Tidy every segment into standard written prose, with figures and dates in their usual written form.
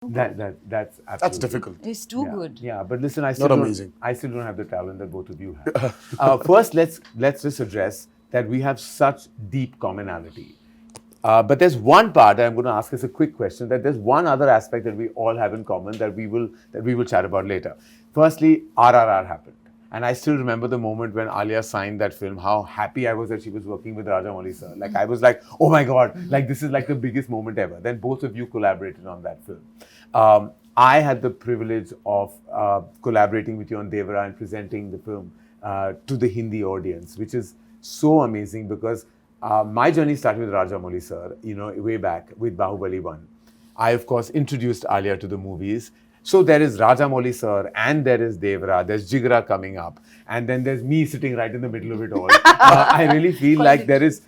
That's absolutely. That's difficult. It's too good. Yeah, but listen, I Not amazing. still don't have the talent that both of you have. First, let's just address that we have such deep commonality. But there's one part that I'm going to ask as a quick question. That there's one other aspect that we all have in common that we will chat about later. Firstly, RRR happened. And I still remember the moment when Alia signed that film, how happy I was that she was working with Rajamouli sir. Like, I was like, oh my God, like this is like the biggest moment ever. Then both of you collaborated on that film. I had the privilege of collaborating with you on Devara and presenting the film to the Hindi audience, which is so amazing because my journey started with Rajamouli sir, way back with Bahubali 1. I, of course, introduced Alia to the movies. So there is Rajamouli sir and there is Devara, there's Jigra coming up, and then there's me sitting right in the middle of it all. I really feel like there is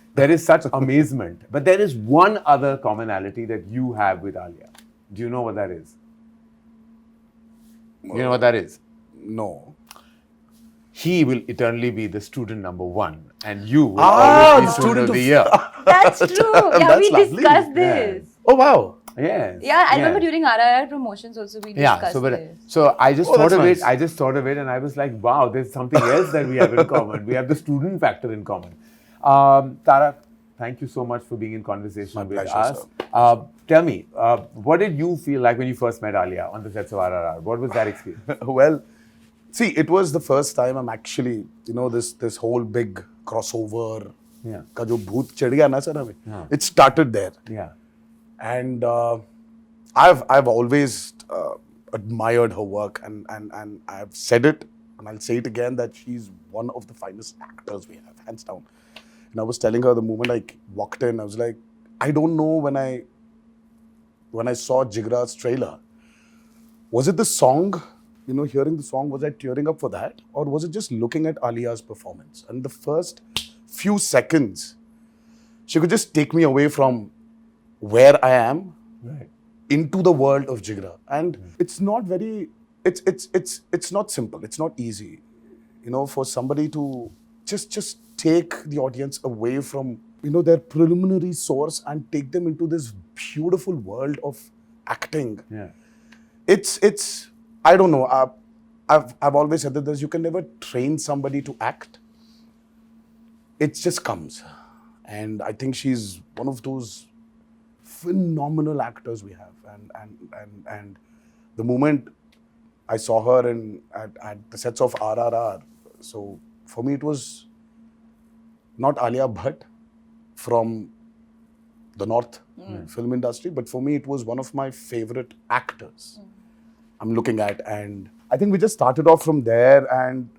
such amazement. But there is one other commonality that you have with Alia. Do you know what that is? You know what that is? No. He will eternally be the student number one, and you will always be student of the year. That's true. Yeah, That's we lovely. discussed this. Oh, wow. Yes. Yeah, I remember during RIR promotions also we discussed this. So I just Oh, thought that's of nice. it. I just thought of it, and I was like, wow, there's something else that we have in common. We have the student factor in common. Tarak, thank you so much for being in conversation My with pleasure, us. Tell me, what did you feel like when you first met Alia on the sets of RRR? What was that experience? Well, see, it was the first time I'm actually, this whole big crossover. Yeah. का जो भूत चढ़ गया ना sir हमें. हाँ. It started there. Yeah. And I've always admired her work, and I've said it, and I'll say it again, that she's one of the finest actors we have, hands down. And I was telling her the moment I walked in, I was like, I don't know when I saw Jigra's trailer, was it the song? Hearing the song, was I tearing up for that, or was it just looking at Alia's performance? And the first few seconds, she could just take me away from where I am. Right. Into the world of Jigra. And it's not very, it's not simple, it's not easy, for somebody to just take the audience away from, their preliminary source and take them into this beautiful world of acting. Yeah. It's I don't know, I've always said that you can never train somebody to act. It just comes. And I think she's one of those phenomenal actors we have, and the moment I saw her at the sets of RRR, so for me it was not Alia Bhatt from the North film industry, but for me it was one of my favorite actors I'm looking at, and I think we just started off from there, and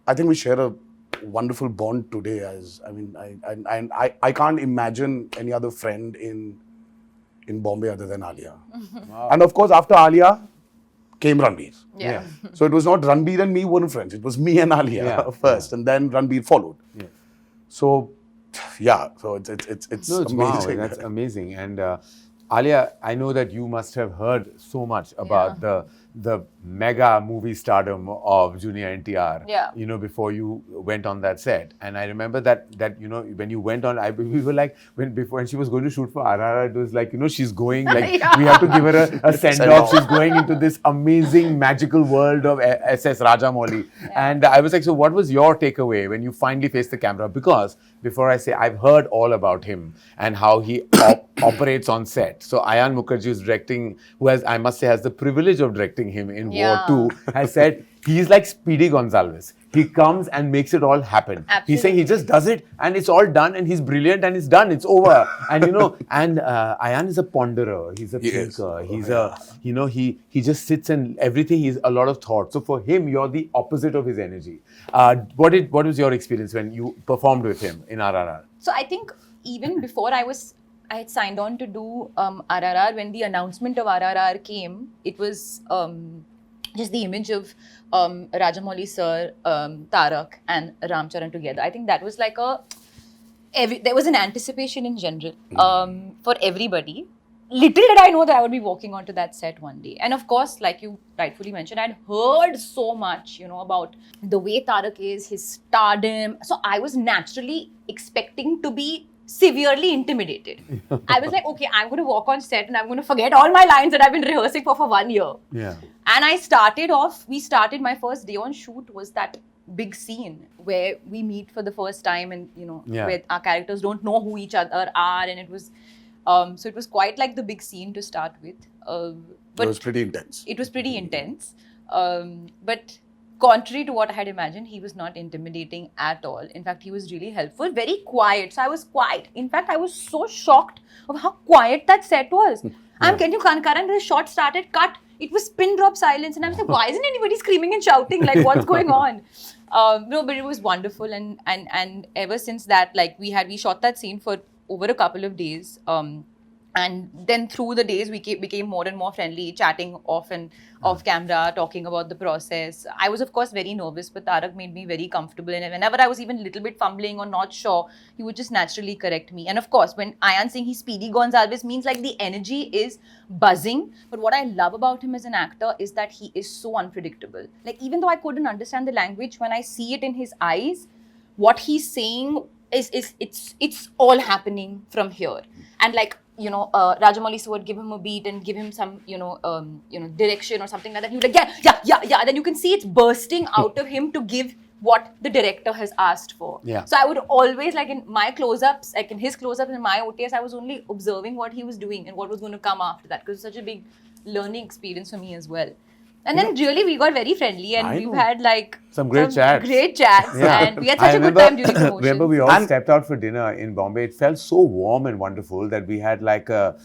I think we share a wonderful bond today. I can't imagine any other friend in Bombay other than Alia. Wow. And of course, after Alia came Ranbir. Yeah. So it was not Ranbir and me weren't friends. It was me and Alia first, and then Ranbir followed. Yeah. So, yeah. So it's No, it's amazing. wow, that's amazing. And Alia, I know that you must have heard so much about the mega movie stardom of Junior NTR. Yeah. Before you went on that set. And I remember that when you went on, we were like, when she was going to shoot for RRR, it was like, she's going, like, we have to give her a send-off. She's going into this amazing magical world of SS Rajamouli. Yeah. And I was like, so what was your takeaway when you finally faced the camera? Because before I say, I've heard all about him and how he operates on set. So Ayan Mukherjee is directing, who I must say has the privilege of directing him in War 2, has said he's like Speedy Gonzalez. He comes and makes it all happen. Absolutely. He's saying he just does it and it's all done and he's brilliant and it's done. It's over. And and Ayan is a ponderer. He's a thinker. He's he just sits and everything. He's a lot of thought. So for him, you're the opposite of his energy. What was your experience when you performed with him in RRR? So I think even before I had signed on to do RRR, when the announcement of RRR came, it was just the image of Rajamouli sir, Tarak and Ramcharan together. I think that was like there was an anticipation in general for everybody. Little did I know that I would be walking onto that set one day. And of course, like you rightfully mentioned, I'd heard so much, about the way Tarak is, his stardom. So I was naturally expecting to be severely intimidated. I was like, okay, I'm going to walk on set and I'm going to forget all my lines that I've been rehearsing for 1 year. Yeah. And we started my first day on shoot was that big scene where we meet for the first time and, where our characters don't know who each other are. And it was, so it was quite like the big scene to start with. But it was pretty intense. It was pretty intense. But contrary to what I had imagined, he was not intimidating at all. In fact, he was really helpful, very quiet. So I was quiet. In fact, I was so shocked of how quiet that set was. Can you Karan, the shot started, cut. It was pin drop silence. And I was like, why isn't anybody screaming and shouting? Like, what's going on? No, but it was wonderful. And ever since that, like, we shot that scene for over a couple of days. And then through the days, we became more and more friendly, chatting off camera, talking about the process. I was, of course, very nervous, but Tarak made me very comfortable. And whenever I was even a little bit fumbling or not sure, he would just naturally correct me. And of course, when Ayan saying he's Speedy Gonzalez means like the energy is buzzing. But what I love about him as an actor is that he is so unpredictable. Like, even though I couldn't understand the language, when I see it in his eyes, what he's saying it's all happening from here. And like, Rajamouli sir would give him a beat and give him some, direction or something like that. You're like, yeah. Then you can see it's bursting out of him to give what the director has asked for. Yeah. So I would always, like in my close-ups, like in his close-ups and my OTS, I was only observing what he was doing and what was going to come after that, because it's such a big learning experience for me as well. And then really we got very friendly and we've had like some great chats. And we had such a good time during promotion. Remember we all stepped out for dinner in Bombay. It felt so warm and wonderful that we had like a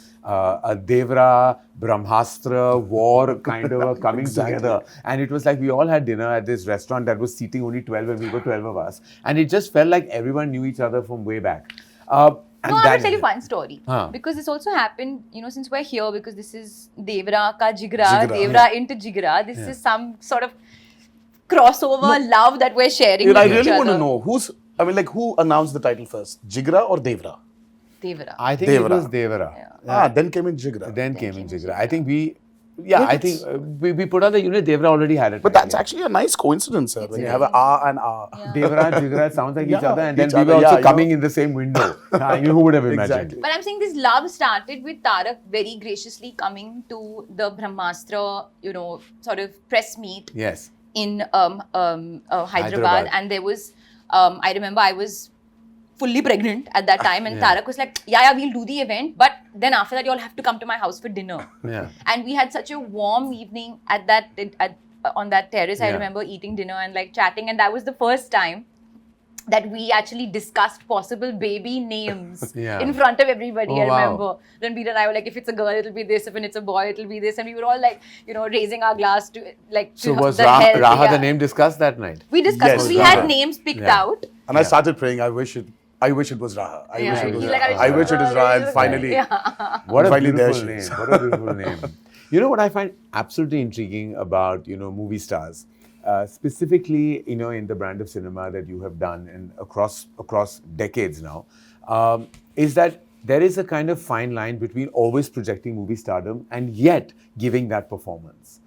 Devara, Brahmastra war kind of a coming together. And it was like we all had dinner at this restaurant that was seating only 12 and we were 12 of us. And it just felt like everyone knew each other from way back. No, I will tell you one story. Because this also happened, since we're here, because this is Devara ka Jigra, Devara into Jigra. This is some sort of crossover love that we're sharing with I each really other. want to know, who announced the title first? Jigra or Devara? Devara. I think it was Devara. Yeah. Then came in Jigra. Then came in Jigra. I think we put on the unit, Devara already had it. But that's actually a nice coincidence, sir. When you have an R and R. Yeah. Devara, Jigra sounds like each other, and then we were also coming in the same window. Who would have imagined? Exactly. But I'm saying this love started with Tarak very graciously coming to the Brahmastra, sort of press meet. Yes. In Hyderabad. And there was, I remember I was fully pregnant at that time, and Tarak was like, yeah, we'll do the event, but then after that you all have to come to my house for dinner. Yeah. And we had such a warm evening on that terrace. I remember eating dinner and like chatting, and that was the first time that we actually discussed possible baby names in front of everybody. I remember Ranbir and I were like, if it's a girl it'll be this, if it's a boy it'll be this, and we were all like, raising our glass to like so to was the Raha health. the name discussed that night? We discussed. Yes, we Raha. had names picked out. And I started praying, I wish it was Raha. I wish it is Raha, and finally. What a finally beautiful there she name. is. What a beautiful name. You know what I find absolutely intriguing about, movie stars, specifically, in the brand of cinema that you have done and across decades now, is that there is a kind of fine line between always projecting movie stardom and yet giving that performance.